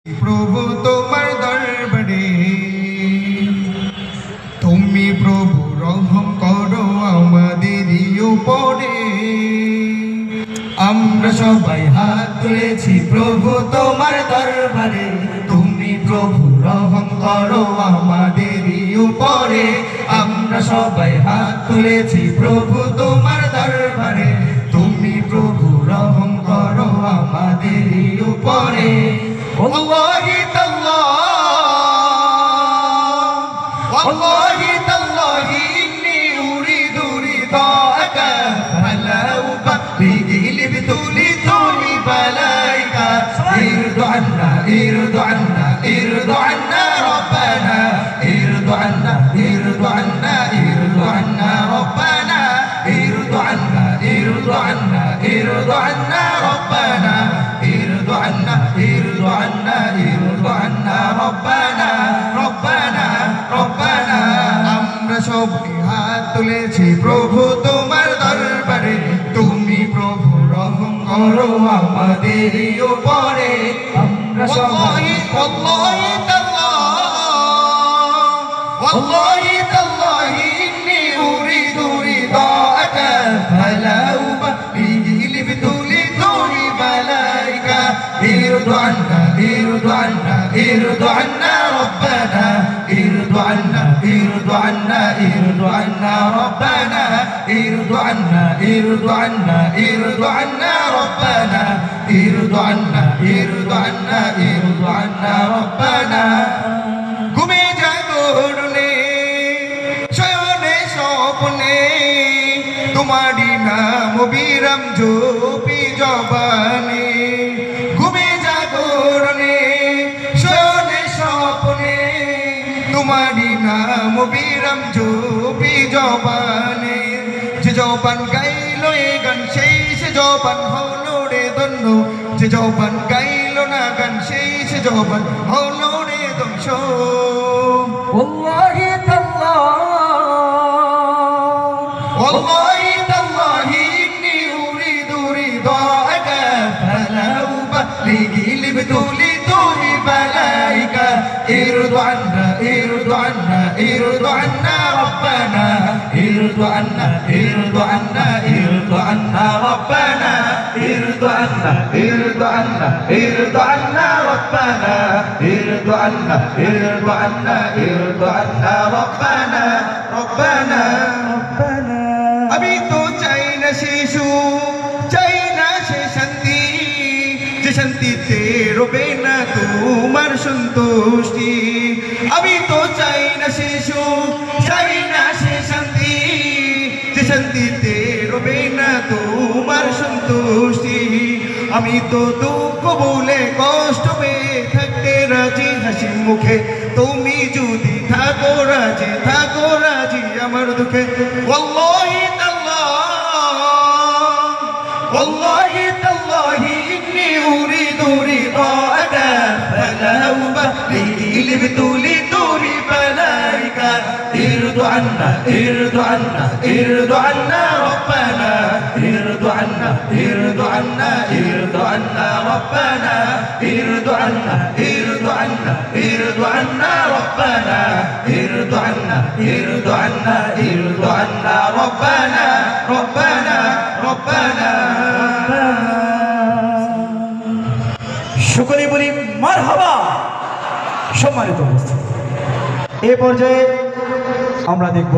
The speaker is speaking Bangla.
প্রভু তোমার দরবারে তুমি প্রভু রহম করো আমাদের উপরে। আমরা সবাই হাত তুলেছি প্রভু তোমার দরবারে, তুমি প্রভু রহম করো আমাদের উপরে। আমরা সবাই হাত তুলেছি প্রভু তোমার দরবারে, তুমি প্রভু রহম করো আমাদের উপরে। والله تالله إني أريد رضاك فلا أبالي لابتليتني بلايك. ارض عنا ارض عنا ارض عنا ربنا، ارض عنا ارض عنا ارض عنا ربنا، ارض عنا ارض عنا ارض عنا ربنا، ارض عنا ارض عنا ارض عنا ربنا ربنا ربنا। আমরা সবাই হাত তুলেছি প্রভু তোমার দরবারে, তুমি প্রভু রহম করো আমাদের উপরে। আমরা সবাই والله تالله إني أريد رضاك فلا أبالي لابتليتني بلايك. ارض عنا ارض عنا ارض عنا ربنا، ارض عنا ارض عنا ارض عنا ربنا، ارض عنا ارض عنا ارض عنا ربنا، ارض عنا ارض عنا ارض عنا ربنا। ঘুমে জাগরণে শয়নে স্বপ্নে তোমারি নাম বিরাম জপি জবানে। ঘুমে জাগরণে শয়নে স্বপ্নে তোমারি নাম বিরাম জপি জবানে। যে জবান গাইল এ গান সেই সে জবান হলো রে ধন্য, যে জবান গাইল না গান সেই সে জবান হলো রে ধ্বংস। والله تالله والله تالله إني أريد رضاك فلا أبالي لابتليتني بلايك. ارض عنا ارض عنا ارض عنا ربنا، ارض عنا ارض عنا ارض عنا ربنا، ارض عنا ارض عنا ارض عنا ربنا، ارض عنا ارض عنا ارض عنا ربنا ربنا ربنا। আমি তো চাই না শিশু, চাই না সে শান্তি, যে শান্তিতে রবে না তোমার সন্তুষ্টি। আমি তো চাই না শিশু, চাই না সে শান্তি, যে শান্তিতে রবে না তোমার সন্তুষ্টি। আমি তো দুঃখ বলে কষ্ট পেয়ে থাকতে রাজি হাসি মুখে, তুমি যদি থাকো রাজি আমার দুঃখে। والله تالله إني أريد رضاك فلا أبالي لابتليتني بلايك. ارض عنا ارض عنا ارض عنا ربنا، ارض عنا ارض عنا ارض عنا ربنا، ارض عنا ارض عنا ارض عنا ربنا، ارض عنا ارض عنا ارض عنا ربنا ربنا ربنا। শুকরিয়া বলি মারহাবা। সম্মানিত উপস্থিতি, এ পর্যায়ে আমরা দেখব